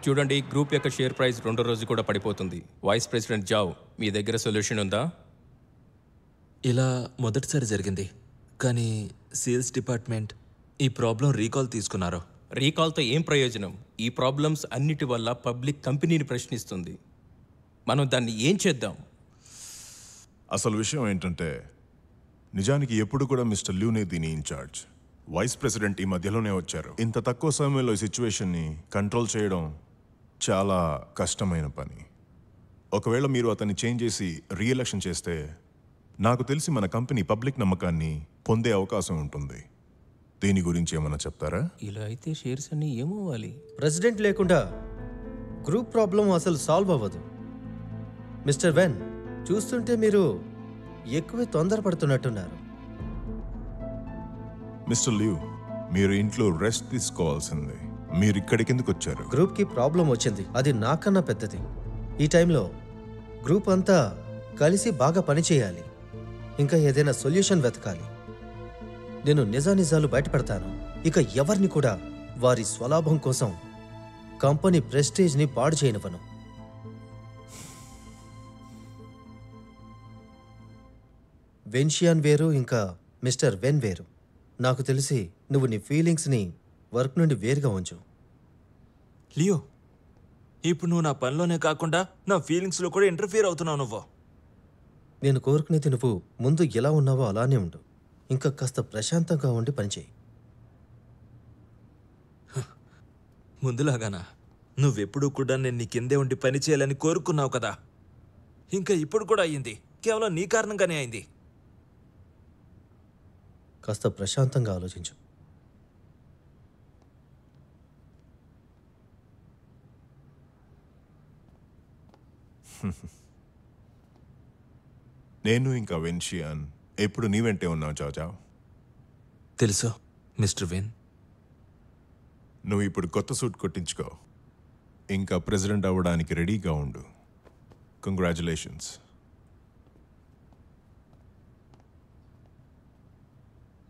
చూడండి, గ్రూప్ యొక్క share price రెండో రోజు కూడా పడిపోతుంది. వైస్ ప్రెసిడెంట్ జావ్, మీ దగ్గర సొల్యూషన్ ఉందా? ఇలా మొదటిసారి జరిగింది, కానీ సేల్స్ డిపార్ట్మెంట్ ఈ ప్రాబ్లం రీకాల్ తీసుకున్నారు. రీకాల్తో ఏం ప్రయోజనం? ఈ ప్రాబ్లమ్స్ అన్నిటి వల్ల పబ్లిక్ కంపెనీని ప్రశ్నిస్తుంది. మనం దాన్ని ఏం చేద్దాం? అసలు విషయం ఏంటంటే, నిజానికి ఎప్పుడు కూడా మిస్టర్ ల్యూనే దీని ఇన్ఛార్జ్. వైస్ ప్రెసిడెంట్ ఈ మధ్యలోనే వచ్చారు. ఇంత తక్కువ సమయంలో ఈ సిచ్యువేషన్ని కంట్రోల్ చేయడం చాలా కష్టమైన పని. ఒకవేళ మీరు అతన్ని చేంజ్ చేసి రీఎలక్షన్ చేస్తే నాకు తెలిసి మన కంపెనీ పబ్లిక్ నమ్మకాన్ని పొందే అవకాశం ఉంటుంది. దీని గురించి ఏమన్నా చెప్తారా? ఇలా అయితే షేర్స్ అన్నీ ఏమవ్వాలి? ప్రెసిడెంట్ లేకుండా గ్రూప్ ప్రాబ్లం అసలు సాల్వ్ అవ్వదు. మిస్టర్ వెన్, చూస్తుంటే మీరు ఎక్కువే తొందరపడుతున్నట్టున్నారు. మిస్టర్ ల్యూ, మీరు ఇంట్లో రెస్ట్ తీసుకోవాల్సింది. మీరు ఇక్కడికి ఎందుకు వచ్చారు? గ్రూప్కి ప్రాబ్లం వచ్చింది, అది నాకన్నా పెద్దది. ఈ టైంలో గ్రూప్ అంతా కలిసి బాగా పనిచేయాలి, ఇంకా ఏదైనా సొల్యూషన్ వెతకాలి. నేను నిజానిజాలు బయటపెడతాను. ఇక ఎవరిని కూడా వారి స్వలాభం కోసం కంపెనీ ప్రెస్టేజ్ని పాడు చేయనివ్వను. వెన్షియాన్ వేరు, ఇంకా మిస్టర్ వెన్ వేరు. నాకు తెలిసి నువ్వు నీ ఫీలింగ్స్ని వర్క్ నుండి వేరుగా ఉంచు. లియో, ఇప్పుడు నువ్వు నా పనిలోనే కాకుండా నా ఫీలింగ్స్లో కూడా ఇంటర్ఫియర్ అవుతున్నావు. నువ్వు నేను కోరుకునేది నువ్వు ముందు ఎలా ఉన్నావో అలానే ఉండు. ఇంకా కాస్త ప్రశాంతంగా ఉండి పనిచేయి. ముందులాగానా? నువ్వెప్పుడు కూడా నేను నీ కిందే ఉండి పని చేయాలని కోరుకున్నావు కదా. ఇంకా ఇప్పుడు కూడా అయ్యింది, కేవలం నీ కారణంగానే అయింది. కాస్త ప్రశాంతంగా ఆలోచించు. నేను ఇంకా వెన్షియాన్ ఎప్పుడు నీ వెంటే ఉన్నావు జాజావ్. తెలుసు మిస్టర్ వెన్. నువ్వు ఇప్పుడు కొత్త సూట్ కొట్టించుకో, ఇంకా ప్రెసిడెంట్ అవ్వడానికి రెడీగా ఉండు. కంగ్రాచులేషన్స్.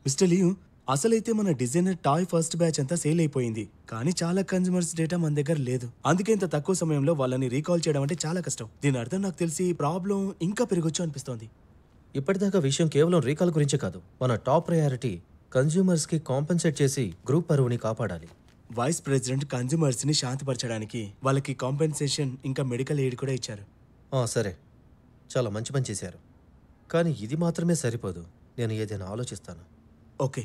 మిస్టర్ లియూ, అసలైతే మన డిజైనర్ టాయ్ ఫస్ట్ బ్యాచ్ అంతా సేల్ అయిపోయింది, కానీ చాలా కన్జ్యూమర్స్ డేటా మన దగ్గర లేదు. అందుకే ఇంత తక్కువ సమయంలో వాళ్ళని రీకాల్ చేయడం అంటే చాలా కష్టం. దీని అర్థం నాకు తెలిసి ప్రాబ్లం ఇంకా పెరగొచ్చు అనిపిస్తోంది. ఇప్పటిదాకా విషయం కేవలం రీకాల్ గురించే కాదు. మన టాప్ ప్రయారిటీ కన్జ్యూమర్స్కి కాంపెన్సేట్ చేసి గ్రూప్ పరువుని కాపాడాలి. వైస్ ప్రెసిడెంట్ కన్జ్యూమర్స్ని శాంతిపరచడానికి వాళ్ళకి కాంపెన్సేషన్ ఇంకా మెడికల్ ఎయిడ్ కూడా ఇచ్చారు. సరే, చాలా మంచి పని చేశారు. కానీ ఇది మాత్రమే సరిపోదు. నేను ఏదైనా ఆలోచిస్తాను. ఓకే.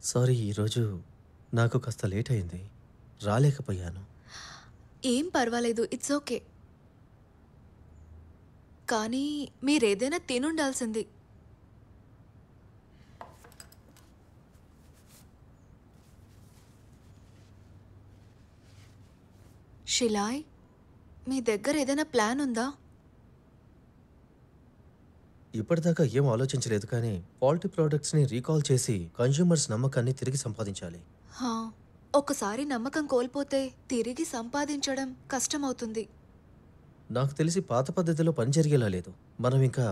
సారీ, ఈరోజు నాకు కాస్త లేట్ అయింది, రాలేకపోయాను. ఏం పర్వాలేదు, ఇట్స్ ఓకే. కానీ మీరేదైనా తినుండాల్సింది. షిలాయ్, మీ దగ్గర ఏదైనా ప్లాన్ ఉందా? ఇప్పటిదాకా ఏం ఆలోచించలేదు, కానీ ఫాల్టీ ప్రోడక్ట్స్ని రీకాల్ చేసి కన్జ్యూమర్స్ నమ్మకాన్ని తిరిగి సంపాదించాలి. ఒకసారి నమ్మకం కోల్పోతే తిరిగి సంపాదించడం కష్టమవుతుంది. నాకు తెలిసి పాత పద్ధతిలో పని జరిగేలా లేదు. మనం ఇంకా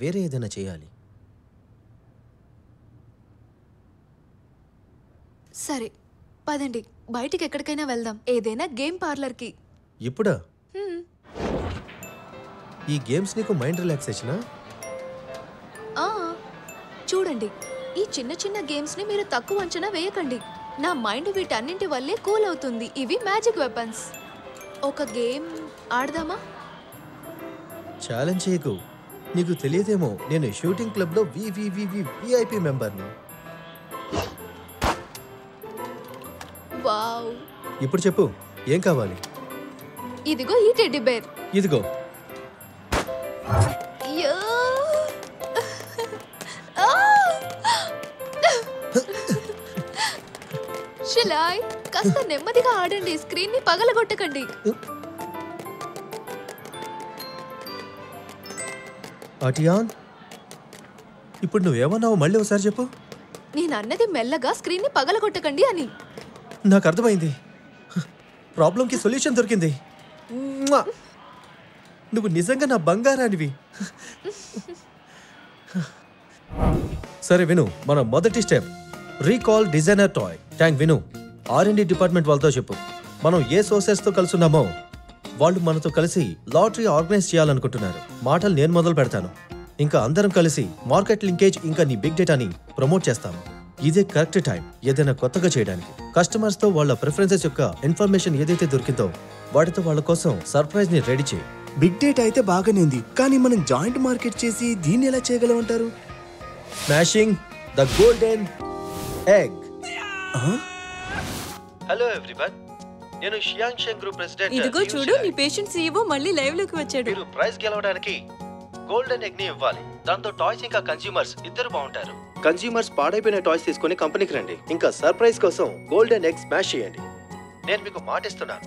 వేరే ఏదైనా చేయాలి. సరే పదండి, బయటికి ఎక్కడికైనా వెళ్దాం. ఏదైనా గేమ్ పార్లర్కి. ఇప్పుడా? ఈ గేమ్స్ నీకు మైండ్ రిలాక్సేషనా? చూడండి, ఈ చిన్న చిన్న గేమ్స్ని మీరు తక్కువ అంచనా వేయకండి. నా మైండ్ వీటన్నింటి వల్లే కూల్ అవుతుంది. ఇవి మ్యాజిక్ వెపన్స్. ఒక గేమ్ ఆడదామా? ఛాలెంజ్ చేయకు. నీకు తెలియదేమో, నేను షూటింగ్ క్లబ్లో విఐపి మెంబర్ని. వావ్. ఇప్పుడు చెప్పు, ఏం కావాలి? ఇదిగో ఈ టెడ్డీ బేర్. ఇదిగో. Shall I? కాస్త నెమ్మదిగా ఆడండి, స్క్రీన్ ని పగలగొట్టకండి. అటియాన్, ఇప్పుడు నువ్వేమన్నావు మళ్ళీ ఒకసారి చెప్పు. నేను అన్నది మెల్లగా స్క్రీన్ ని పగలగొట్టకండి అని. నాకు అర్థమైంది. ప్రాబ్లంకి సొల్యూషన్ దొరికింది. మ్వా! నువ్వు నిజంగా నా బంగారానివి. సరే విను, మన మొదటి step recall designer toy tank. విను, R&D డిపార్ట్మెంట్ వాళ్ళతో చెప్పు, మనం ఏ సోర్సెస్తో కలుసున్నామో వాళ్ళు మనతో కలిసి లాటరీ ఆర్గనైజ్ చేయాలనుకుంటున్నారు. మాటలు నేను మొదలు పెడతాను, ఇంకా అందరం కలిసి మార్కెట్ లింకేజ్ ఇంకా నీ బిగ్ డేటాని ప్రమోట్ చేస్తాము. ఇదే కరెక్ట్ టైం ఏదైనా కొత్తగా చేయడానికి. కస్టమర్స్తో వాళ్ళ ప్రిఫరెన్సెస్ యొక్క ఇన్ఫర్మేషన్ ఏదైతే దొరికిందో వాటితో వాళ్ళ కోసం సర్ప్రైజ్ ని రెడీ చేయి. బిగ్ డేటా అయితే బాగానే ఉంది, కానీ మనం జాయింట్ మార్కెట్ చేసి దీన్ని ఎలా చేయగలమంటారు? Smashing the golden egg. Hello everyone, నేను షియాంగ్ షెంగ్ గ్రూప్ ప్రెసిడెంట్. ఇదిగో చూడు, నీ పేషెంట్ సీఈఓ మళ్ళీ లైవ్ లోకి వచ్చాడు. మీరు ప్రైజ్ గెలవడానికి గోల్డెన్ ఎగ్ ని ఇవ్వాలి. దాంతో టాయ్స్ ఇంకా కన్స్యూమర్స్ ఇద్దరు బాగుంటారు. కన్స్యూమర్స్ పాడైపోయిన టాయ్స్ తీసుకొని కంపెనీకి రండి, ఇంకా సర్ప్రైజ్ కోసం గోల్డెన్ ఎగ్ స్మాష్ చేయండి. నేను మీకు మాటిస్తున్నాను,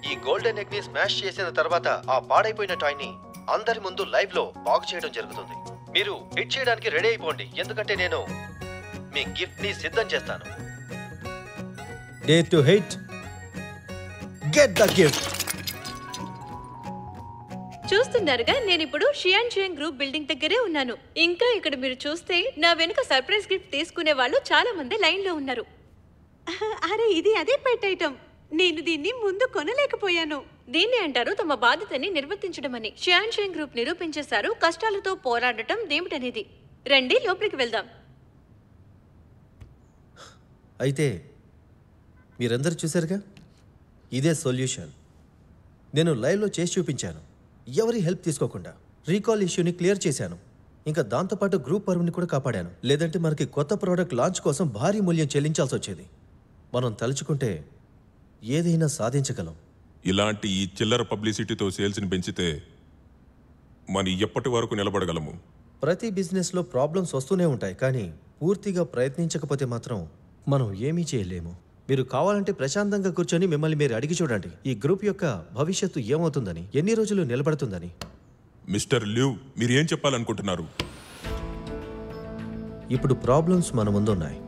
ఈ గోల్డెన్ ఎగ్ ని స్మాష్ చేసిన తర్వాత ఆ పాడైపోయిన టాయ్ ని అందరి ముందు లైవ్ లో బాగు చేయడం జరుగుతుంది. మీరు హిట్ చేయడానికి రెడీ అయిపోండి, ఎందుకంటే నేను మీ గిఫ్ట్ ని సిద్ధం చేస్తాను. Day to hit, get the gift. చూస్తున్నారుగా, నేను ఇప్పుడు షియాన్ షియాంగ్ గ్రూప్ బిల్డింగ్ దగ్గరే ఉన్నాను. ఇంకా ఇక్కడ మీరు చూస్తే నా వెనుక సర్ప్రైజ్ గిఫ్ట్ తీసుకునే వాళ్ళు చాలా మంది లైన్ లో ఉన్నారు. అరే, ఇది అదే పెట్ ఐటమ్. నేను దీన్ని ముందు కొనలేకపోయాను. దీన్ని అంటారు తమ బాధ్యతని నిర్వర్తించడం అని. షియాన్ షియాంగ్ గ్రూప్ నిరూపించేశారు కష్టాలతో పోరాడటం ఏమిటనేది. రండి లోపలికి వెళ్దాం. అయితే మీరందరూ చూశారుగా, ఇదే సొల్యూషన్. నేను లైవ్లో చేసి చూపించాను, ఎవరి హెల్ప్ తీసుకోకుండా. రీకాల్ ఇష్యూని క్లియర్ చేశాను, ఇంకా దాంతోపాటు గ్రూప్ పరువుని కూడా కాపాడాను. లేదంటే మనకి కొత్త ప్రోడక్ట్ లాంచ్ కోసం భారీ మూల్యం చెల్లించాల్సి వచ్చేది. మనం తలుచుకుంటే ఏదైనా సాధించగలం. ఇలాంటి ఈ చిల్లర పబ్లిసిటీతో సేల్స్ని పెంచితే మరి ఎప్పటి వరకు నిలబడగలము? ప్రతి బిజినెస్లో ప్రాబ్లమ్స్ వస్తూనే ఉంటాయి, కానీ పూర్తిగా ప్రయత్నించకపోతే మాత్రం మనం ఏమీ చేయలేము. మీరు కావాలంటే ప్రశాంతంగా కూర్చొని మిమ్మల్ని మీరు అడిగి చూడండి, ఈ గ్రూప్ యొక్క భవిష్యత్తు ఏమవుతుందని, ఎన్ని రోజులు నిలబడుతుందని. మిస్టర్ ల్యూ, మీరు ఏం చెప్పాలనుకుంటున్నారు? ఇప్పుడు ప్రాబ్లమ్స్ మన ముందున్నాయి.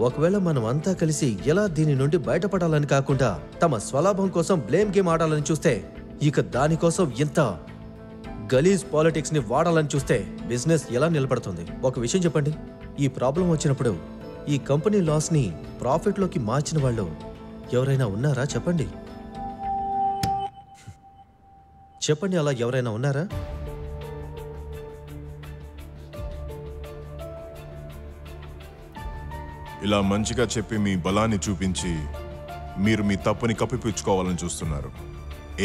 ఒకవేళ మనం అంతా కలిసి ఎలా దీని నుండి బయటపడాలని కాకుండా తమ స్వలాభం కోసం బ్లేమ్ గేమ్ ఆడాలని చూస్తే, ఇక దానికోసం ఇంత గలీజ్ పాలిటిక్స్ ని వాడాలని చూస్తే బిజినెస్ ఎలా నిలబడుతుంది? ఒక విషయం చెప్పండి, ఈ ప్రాబ్లం వచ్చినప్పుడు ఈ కంపెనీ లాస్ ని ప్రాఫిట్ లోకి మార్చిన వాళ్ళు ఎవరైనా ఉన్నారా? చెప్పండి చెప్పండి, అలా ఎవరైనా ఉన్నారా? ఇలా మంచిగా చెప్పి మీ బలాన్ని చూపించి మీరు మీ తప్పుని కప్పిపుచ్చుకోవాలని చూస్తున్నారు.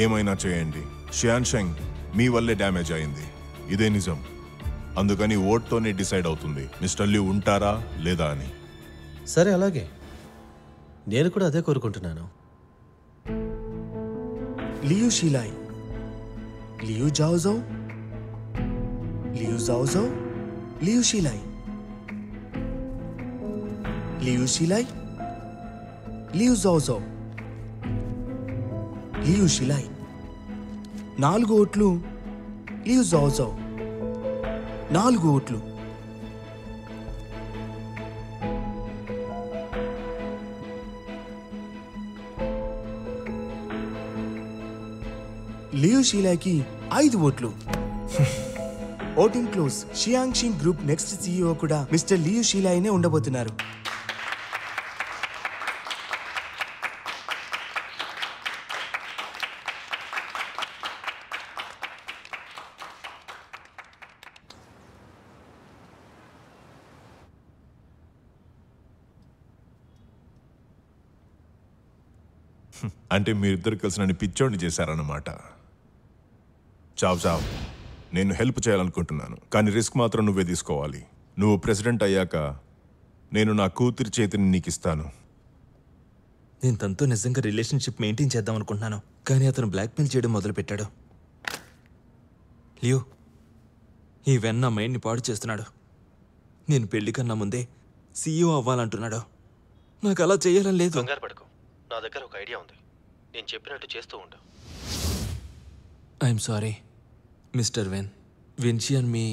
ఏమైనా చేయండి, షియాన్ షెంగ్ మీ వల్లే డ్యామేజ్ అయింది, ఇదే నిజం. అందుకని ఓట్తోనే డిసైడ్ అవుతుంది మిస్టర్ ల్యూ ఉంటారా లేదా అని. సరే, అలాగే, నేను కూడా అదే కోరుకుంటున్నాను. Liu Shilai, Liu Zhaozhou, Liu Zhaozhou, Liu Shilai, Liu Shilai, Liu Zhaozhou, Liu Shilai. 4 ఓట్లు లియు జా오జౌ, 4 ఓట్లు. లియు షీలాయ్కి 5 ఓట్లు. Voting close. Xiang Sheng group next CEO కూడా మిస్టర్ లియు షీలాయ్నే ఉండబోతున్నారు. అంటే మీరిద్దరు కలిసి నన్ను పిచ్చోడిని చేశారన్నమాట. చావ్ చావ్, నేను హెల్ప్ చేయాలనుకుంటున్నాను, కానీ రిస్క్ మాత్రం నువ్వే తీసుకోవాలి. నువ్వు ప్రెసిడెంట్ అయ్యాక నేను నా కూతురి చేతిని నీకు ఇస్తాను. నేను తనతో నిజంగా రిలేషన్షిప్ మెయింటైన్ చేద్దాం అనుకుంటున్నాను, కానీ అతను బ్లాక్మెయిల్ చేయడం మొదలుపెట్టాడు. లియో, ఈ వెన్న నా మైండ్ని పాడు చేస్తున్నాడు. నేను పెళ్లి కన్నా ముందే సీఈఓ అవ్వాలంటున్నాడు. నాకు అలా చేయాలని లేదు. కంగారు పడకు, నా దగ్గర ఒక ఐడియా ఉంది. నేను చెప్పినట్టు చేస్తూ ఉండు. I'm sorry mister Wen. విన్షియన్ మీ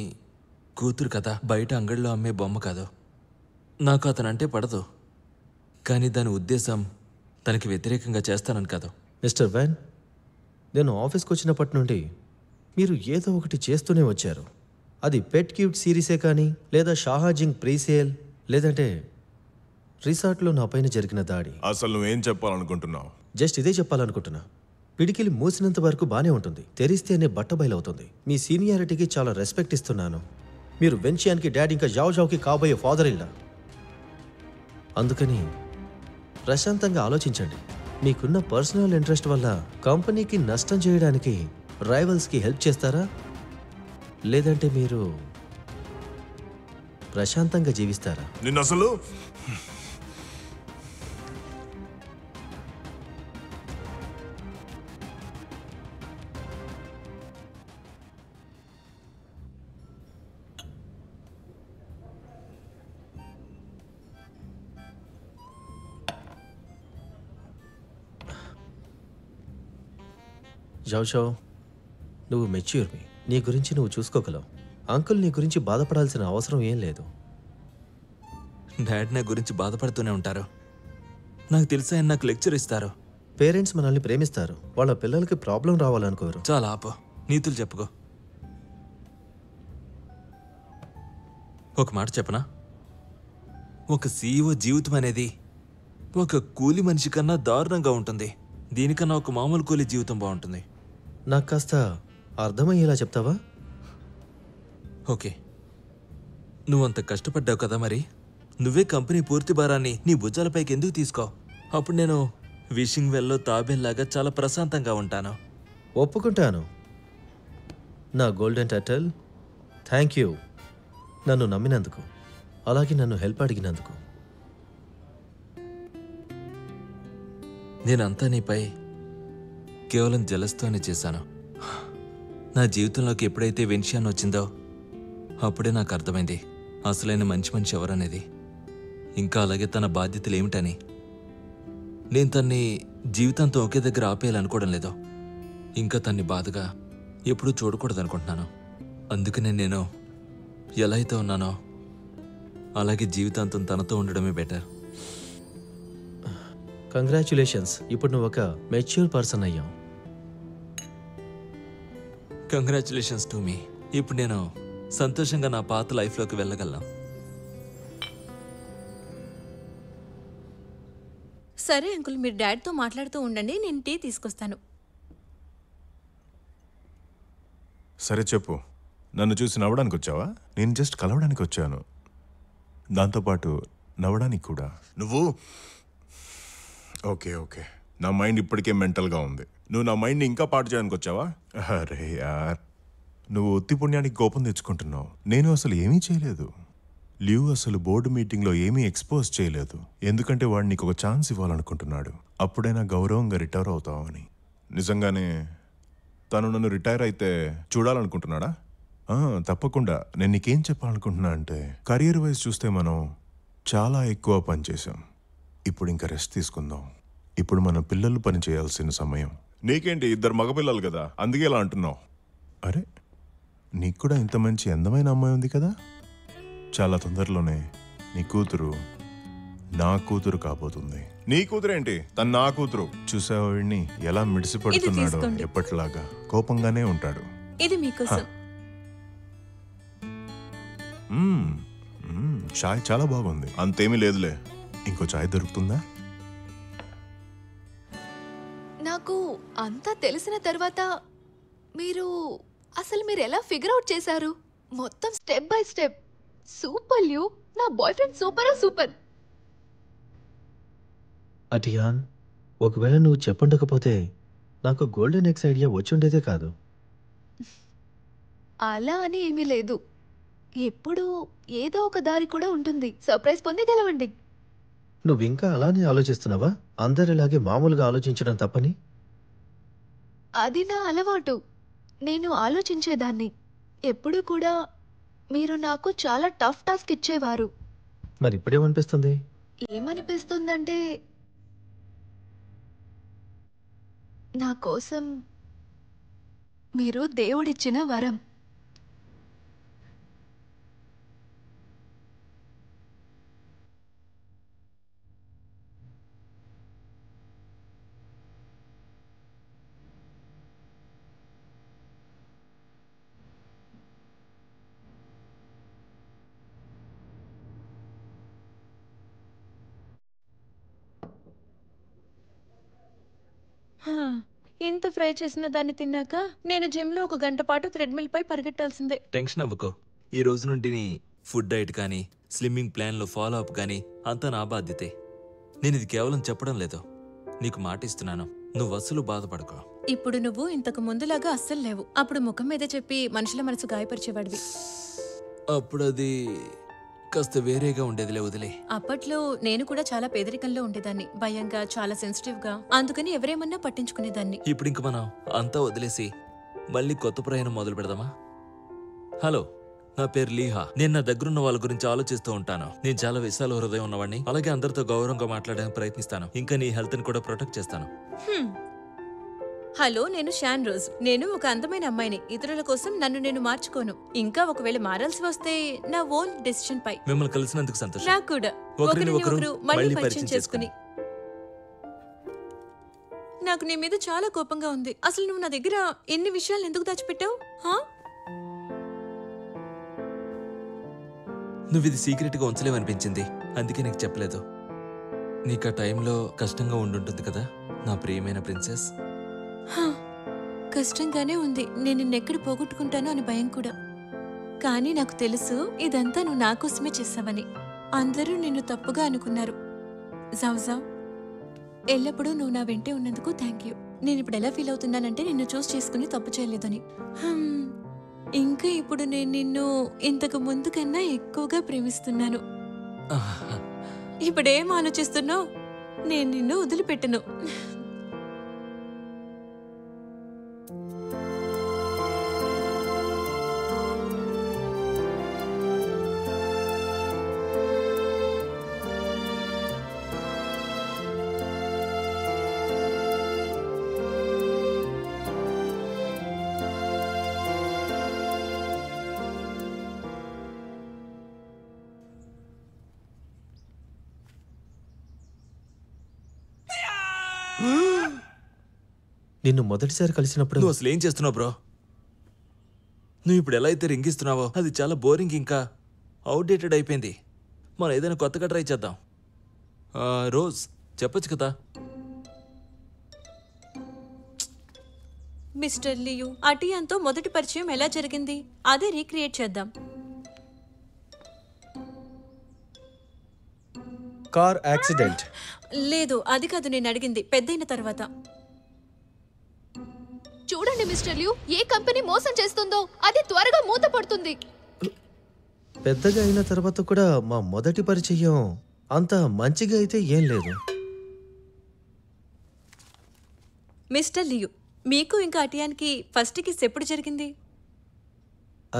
కూతురు కదా, బయట అంగడిలో అమ్మే బొమ్మ కాదు. నాకు అతనంటే పడదు, కానీ దాని ఉద్దేశం తనకి వ్యతిరేకంగా చేస్తానని కాదు. మిస్టర్ వ్యాన్, నేను ఆఫీస్కి వచ్చినప్పటి నుండి మీరు ఏదో ఒకటి చేస్తూనే వచ్చారు. అది పెట్ క్యూట్ సిరీసే కానీ, లేదా షాహాజింగ్ ప్రీసేల్, లేదంటే రిసార్ట్లో నా పైన జరిగిన దాడి. అసలు నువ్వేం చెప్పాలనుకుంటున్నావు? జస్ట్ ఇదే చెప్పాలనుకుంటున్నా. పిడికిలి మూసినంత వరకు బానే ఉంటుంది, తెరిస్తేనే బట్టబయలవుతుంది. మీ సీనియారిటీకి చాలా రెస్పెక్ట్ ఇస్తున్నాను. మీరు వెన్షియాన్కి డాడ్, ఇంకా జావ్కి కాబోయే ఫాదర్ ఇల్లా. అందుకని ప్రశాంతంగా ఆలోచించండి. మీకున్న పర్సనల్ ఇంట్రెస్ట్ వల్ల కంపెనీకి నష్టం చేయడానికి రైవల్స్కి హెల్ప్ చేస్తారా, లేదంటే మీరు ప్రశాంతంగా జీవిస్తారా? నిన్ను అసలు జావ్, నువ్వు మెచ్యూర్వి. నీ గురించి నువ్వు చూసుకోగలవు. అంకుల్ నీ గురించి బాధపడాల్సిన అవసరం ఏం లేదు. డాడ్ నా గురించి బాధపడుతూనే ఉంటారు. నాకు తెలిసి ఆయన నాకు లెక్చర్ ఇస్తారు. పేరెంట్స్ మనల్ని ప్రేమిస్తారు, వాళ్ళ పిల్లలకి ప్రాబ్లం రావాలనుకోరు. చాలా ఆపు, నీతులు చెప్పుకో. ఒక మాట చెప్పనా? ఒక సీఈఓ జీవితం అనేది ఒక కూలి మనిషి కన్నా దారుణంగా ఉంటుంది. దీనికన్నా ఒక మామూలు కూలి జీవితం బాగుంటుంది. నాకు కాస్త అర్థమయ్యేలా చెప్తావా? ఓకే, నువ్వంత కష్టపడ్డావు కదా, మరి నువ్వే కంపెనీ పూర్తి భారాన్ని నీ భుజాలపైకి ఎందుకు తీసుకో? అప్పుడు నేను విషింగ్ వెల్లో తాబేల్లాగా చాలా ప్రశాంతంగా ఉంటాను. ఒప్పుకుంటాను. నా గోల్డెన్ టర్టిల్, థ్యాంక్ యూ నన్ను నమ్మినందుకు, అలాగే నన్ను హెల్ప్ అడిగినందుకు. నేనంతా నీపై కేవలం జలస్తోనే చేశాను. నా జీవితంలోకి ఎప్పుడైతే వెన్షియాన్ వచ్చిందో అప్పుడే నాకు అర్థమైంది అసలైన మంచి మనిషి ఎవరనేది, ఇంకా అలాగే తన బాధ్యతలు ఏమిటని. నేను తన్ని జీవితంతో ఒకే దగ్గర ఆపేయాలనుకోవడం లేదు. ఇంకా తన్ని బాధగా ఎప్పుడూ చూడకూడదనుకుంటున్నాను. అందుకనే నేను ఎలా అయితే ఉన్నానో అలాగే జీవితాంతం తనతో ఉండడమే బెటర్. కంగ్రాచ్యులేషన్స్, ఇప్పుడు నువ్వు ఒక మెచ్యూర్ పర్సన్ అయ్యావు. Congratulations to me. ఇప్పుడు నేను సంతోషంగా నా పాత లైఫ్లోకి వెళ్ళగలను. సరే అంకుల్, మీరు డాడ్తో మాట్లాడుతూ ఉండండి, నేను టీ తీసుకొస్తాను. సరే చెప్పు. నన్ను చూసి నవ్వడానికి వచ్చావా? నేను జస్ట్ కలవడానికి వచ్చాను, దాంతోపాటు నవ్వడానికి కూడా. నువ్వు ఓకే ఓకే, నా మైండ్ ఇప్పటికే మెంటల్గా ఉంది. నువ్వు నా మైండ్ని ఇంకా పాటు చేయడానికి వచ్చావా? అరే యార్, నువ్వు ఒత్తి పుణ్యానికి కోపం తెచ్చుకుంటున్నావు. నేను అసలు ఏమీ చేయలేదు. లియూ అసలు బోర్డు మీటింగ్లో ఏమీ ఎక్స్పోజ్ చేయలేదు, ఎందుకంటే వాడు నీకు ఒక ఛాన్స్ ఇవ్వాలనుకుంటున్నాడు. అప్పుడైనా గౌరవంగా రిటైర్ అవుతావని. నిజంగానే తను నన్ను రిటైర్ అయితే చూడాలనుకుంటున్నాడా? తప్పకుండా. నేను నీకేం చెప్పాలనుకుంటున్నా అంటే, కెరీర్ వైజ్ చూస్తే మనం చాలా ఎక్కువ పని చేసాం. ఇప్పుడు ఇంకా రెస్ట్ తీసుకుందాం. ఇప్పుడు మన పిల్లలు పని చేయాల్సిన సమయం. నీకేంటి, ఇద్దరు మగపిల్లలు కదా, అందుకే ఇలా అంటున్నావు. అరే, నీకు కూడా ఇంత మంచి అందమైన అమ్మాయి ఉంది కదా. చాలా తొందరలోనే నీ కూతురు నా కూతురు కాబోతుంది. నీ కూతురేంటి, తను నా కూతురు. చూసావా వీడిని ఎలా మిడిసిపడుతున్నాడో? ఎప్పటిలాగా కోపంగానే ఉంటాడు. ఇది మీకోసం. చాయ్ చాలా బాగుంది. అంతేమీ లేదులే, ఇంకో చాయ్ దొరుకుతుందా? నాకు అంతా తెలిసిన తర్వాత మీరు ఎలా ఫిగర్ అవుట్ చేశారు? మొత్తం స్టెప్ బై స్టెప్. సూపర్ ల్యూ, నా బాయ్ ఫ్రెండ్ సూపర్. అటియాన్, ఒకవేళ నువ్వు చెప్పుండకపోతే నాకు గోల్డెన్ ఎగ్స్ ఐడియా వచ్చుండేదే కాదు. అలా అని ఏమీ లేదు, ఎప్పుడు ఏదో ఒక దారి కూడా ఉంటుంది. సర్ప్రైజ్ పొంది గెలవండి. నువ్వు ఇంకా అలానే ఆలోచిస్తున్నావా? అందరిలాగే మామూలుగా ఆలోచించడం తప్పని? అది నా అలవాటు. నేను ఆలోచించేదాన్ని. ఎప్పుడు కూడా మీరు నాకు చాలా టఫ్ టాస్క్ ఇచ్చేవారు. మరి ఇప్పుడేమనిపిస్తుంది? ఏమనిపిస్తుందంటే నా కోసం మీరు దేవుడిచ్చిన వరం. ఇంత ఫ్రై చేసిన దాన్ని తిన్నాక నేను జిమ్లో 1 గంట పాటు థ్రెడ్మిల్ పై పరిగెట్టాల్సిందే. టెన్షన్ అవ్వకో. ఈ రోజు నుండి నీ ఫుడ్ డైట్ కానీ స్లిమ్మింగ్ ప్లాన్లో ఫాలో అప్ కానీ అంతా నా బాధ్యతే. నేను ఇది కేవలం చెప్పడం లేదు, నీకు మాట ఇస్తున్నాను. నువ్వు అస్సలు బాధపడకో. ఇప్పుడు నువ్వు ఇంతకు ముందులాగా అస్సలు లేవు. అప్పుడు ముఖం మీద చెప్పి మనుషుల మనసు గాయపరిచేవాడివి. అప్పుడు అది కాస్త వేరేగా ఉండేదిలే, వదిలే. అప్పట్లో నేను కూడా చాలా పేదరికంలో ఉండేదాన్ని, భయంగా, చాలా సెన్సిటివ్ గా. అందుకని ఎవరేమన్నా పట్టించుకునేదాన్ని. ఇప్పుడు ఇంక మనం అంతా వదిలేసి మళ్ళీ కొత్త ప్రయాణం మొదలు పెడదామా? హలో, నా పేరు లీహా. నేను నా దగ్గరున్న వాళ్ళ గురించి ఆలోచిస్తూ ఉంటాను. నేను చాలా విశాల హృదయం ఉన్నవాడిని, అలాగే అందరితో గౌరవంగా మాట్లాడడానికి ప్రయత్నిస్తాను. ఇంకా నీ హెల్త్ ని కూడా ప్రొటెక్ట్ చేస్తాను. హలో, నేను షాన్ రోజ్. నేను ఒక అందమైన అమ్మాయిని. ఇతరుల కోసం నన్ను నేను మార్చుకోను. ఇంకా ఒకవేళ మారాల్సి వస్తే నా ఓన్ డెసిషన్ పై. మిమ్మల్ని కలిసినందుకు సంతోషం. నాకు కూడా. ఒకరిని ఒకరు మళ్ళీ పరిచయం చేసుకుని. నాకు నీ మీద చాలా కోపంగా ఉంది. అసలు నువ్వు నా దగ్గర ఎన్ని విషయాలు ఎందుకు దాచిపెట్టావు? నువ్వు ఇది సీక్రెట్ గా ఉంచలేమనిపించింది, అందుకే నీకు చెప్పలేదు. నీకు ఆ టైంలో కష్టంగా ఉండుంటుంది కదా నా ప్రియమైన ప్రిన్సెస్. కష్టంగానే ఉంది. నేను నిన్నెక్కడ పోగొట్టుకుంటానో అని భయం కూడా. కానీ నాకు తెలుసు ఇదంతా నువ్వు నా కోసమే చేసావని. అందరూ నిన్ను తప్పుగా అనుకున్నారు. జావ్, ఎల్లప్పుడూ నువ్వు నా వెంటే ఉన్నందుకు థ్యాంక్ యూ. నేను ఇప్పుడు ఎలా ఫీల్ అవుతున్నానంటే నిన్ను చూస్ చేసుకుని తప్పు చేయలేదని. ఇంకా ఇప్పుడు నేను నిన్ను ఇంతకు ముందు కన్నా ఎక్కువగా ప్రేమిస్తున్నాను. ఇప్పుడేం ఆలోచిస్తున్నావు? నేను నిన్ను వదిలిపెట్టను. నిన్ను మొదటిసారి కలిసినప్పుడు నువ్వు అసలు ఏం చేస్తున్నావు బ్రో? నువ్వు ఇప్పుడు ఎలా అయితే రింగిస్తున్నావో అది చాలా బోరింగ్, ఇంకా అవుట్డేటెడ్ అయిపోయింది. మనం ఏదైనా కొత్తగా ట్రై చేద్దాం. రోజ్ చెప్పొచ్చు కదా. మిస్టర్ లియు, అటియాన్తో మొదటి పరిచయం ఎలా జరిగింది అదే రీక్రియేట్ చేద్దాం. Car accident. లేదు, అది కాదు నేను అడిగింది. పెద్దయిన తర్వాత. చూడండి మిస్టర్ లియు, ఏ కంపెనీ మోసం చేస్తుందో అది త్వరగా మూత పడుతుంది. పెద్దగా అయిన తర్వాత కూడా మా మొదటి పరిచయం అంత మంచిగా అయితే ఏం లేదు. మిస్టర్ లియు, మీకు ఇంకా అటియాన్కి ఫస్ట్ కిస్ ఎప్పుడు జరిగింది?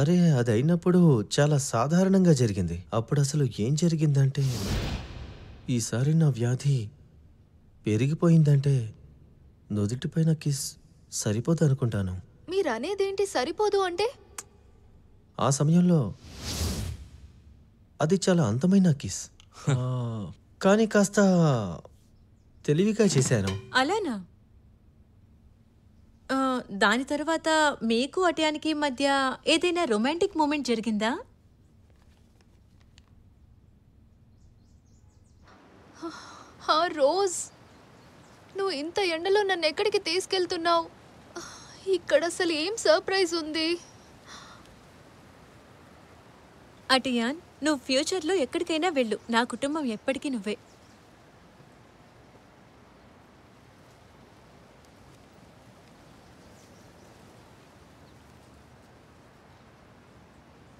అరే, అది అయినప్పుడు చాలా సాధారణంగా జరిగింది. అప్పుడు అసలు ఏం జరిగిందంటే, ఈసారి నా వ్యాధి పెరిగిపోయిందంటే నుదుటిపైన కిస్ సరిపోదు అనుకుంటాను. మీరు అనేదేంటి సరిపోదు అంటే? ఆ సమయంలో అది చాలా అందమైన కిస్, కానీ కాస్త తెలివిగా చేశాను. అలానా? దాని తర్వాత మీకు అటియాన్కి మధ్య ఏదైనా రొమాంటిక్ మూమెంట్ జరిగిందా? రోజ్, నువ్వు ఇంత ఎండలో నన్ను ఎక్కడికి తీసుకెళ్తున్నావు? ఇక్కడ అసలు ఏం సర్ప్రైజ్ ఉంది? అటియాన్, నువ్వు ఫ్యూచర్లో ఎక్కడికైనా వెళ్ళు, నా కుటుంబం ఎప్పటికీ నువ్వే.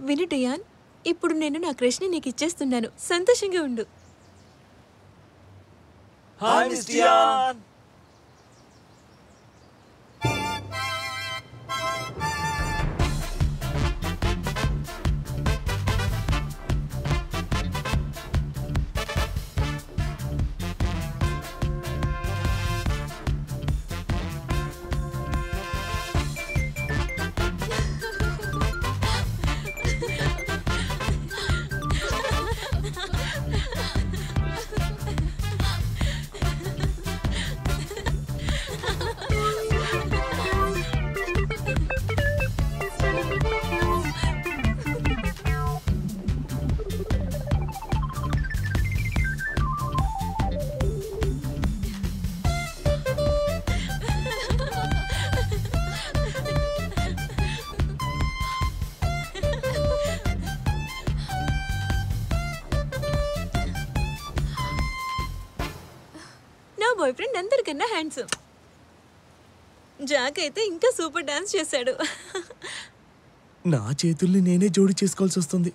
విను టియాన్, ఇప్పుడు నేను నా క్రష్ని నీకు ఇచ్చేస్తున్నాను. సంతోషంగా ఉండు. Hi miss Tian. Boy friend అందరికన్నా హ్యాండ్సమ్. జాక్ అయితే ఇంకా సూపర్ డాన్స్ చేశాడు. నా చేతుల్ని నేనే జోడి చేసుకోవాల్సి వస్తుంది.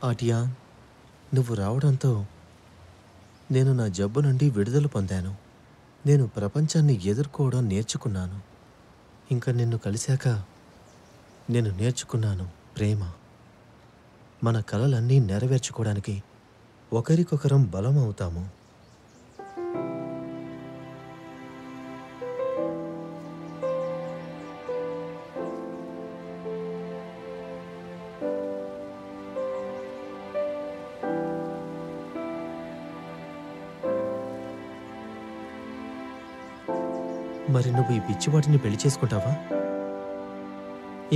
ఆటియా, నువ్వు రావడంతో నేను నా జబ్బు నుండి విడుదల పొందాను. నేను ప్రపంచాన్ని ఎదుర్కోవడం నేర్చుకున్నాను. ఇంకా నిన్ను కలిశాక నేను నేర్చుకున్నాను ప్రేమ. మన కలలన్నీ నెరవేర్చుకోవడానికి ఒకరికొకరం బలం అవుతాము. మరి నువ్వు ఈ పిచ్చివాటిని పెళ్లి చేసుకుంటావా?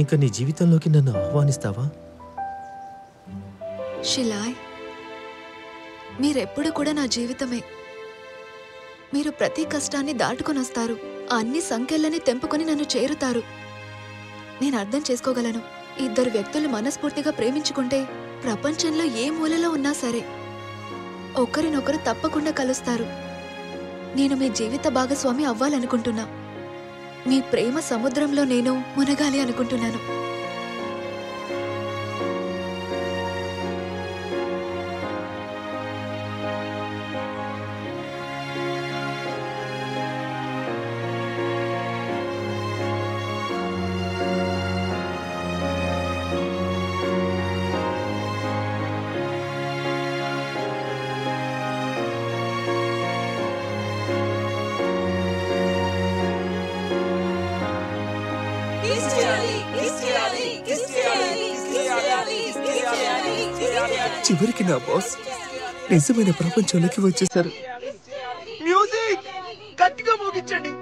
ఇంకా నీ జీవితంలోకి నన్ను ఆహ్వానిస్తావా? షిలాయ్, మీరెప్పుడు కూడా నా జీవితమే. మీరు ప్రతి కష్టాన్ని దాటుకొని వస్తారు. ఆ అన్ని సంఖ్యలని తెంపుకొని నన్ను చేరుతారు. నేను అర్థం చేసుకోగలను. ఇద్దరు వ్యక్తులు మనస్ఫూర్తిగా ప్రేమించుకుంటే ప్రపంచంలో ఏ మూలలో ఉన్నా సరే ఒకరినొకరు తప్పకుండా కలుస్తారు. నేను మీ జీవిత భాగస్వామి అవ్వాలనుకుంటున్నా. మీ ప్రేమ సముద్రంలో నేను మునగాలి అనుకుంటున్నాను. చివరికి నా బాస్ నిజమైన ప్రపంచంలోకి వచ్చేసారు. మ్యూజిక్ గట్టిగా మోగించండి.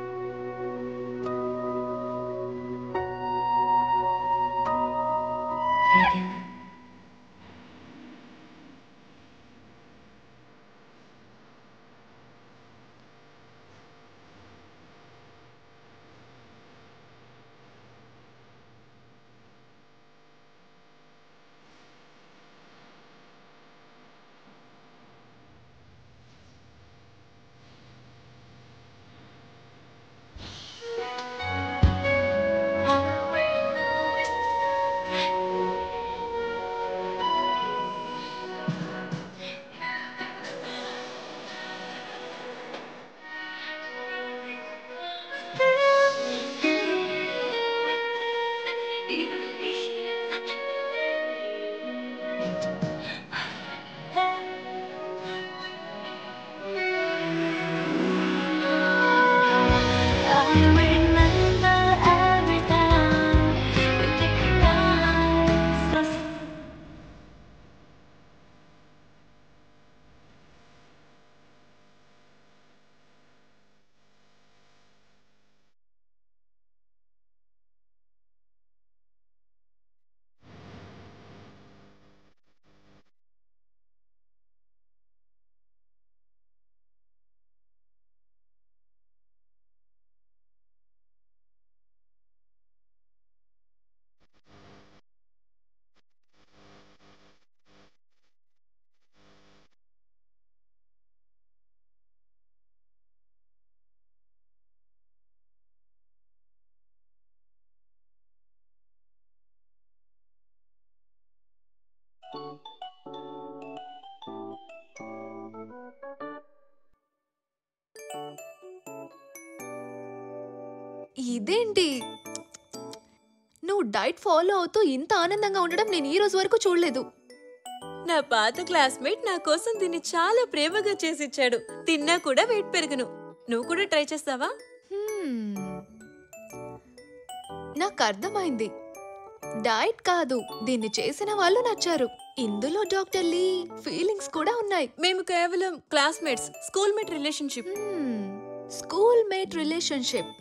ఇదేంటి? నువ్వు డైట్ ఫాలో అవుతూ ఇంత ఆనందంగా ఉండడం నేను ఈ రోజు వరకు చూడలేదు. నా పాత క్లాస్మేట్ నా కోసం దీన్ని చాలా ప్రేమగా చేసిచ్చాడు. తిన్నా కూడా వెయిట్ పెరుగును. నువ్వు కూడా ట్రై చేస్తావా? నాకు అర్థమైంది. డైట్ కాదు, దీన్ని చేసిన వాళ్ళు నచ్చారు. ఇందులో డాక్టర్ లీ ఫీలింగ్స్ కూడా ఉన్నాయి. మేము కేవలం classmates, school mate relationship. School mate relationship.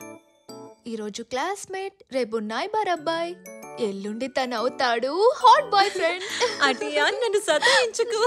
ఈరోజు క్లాస్మేట్, రేపు నైబర్ అబ్బాయి, ఎల్లుండి తను అవుతాడు హాట్ బాయ్ ఫ్రెండ్. అటియా నన్ను సతాయించుకు.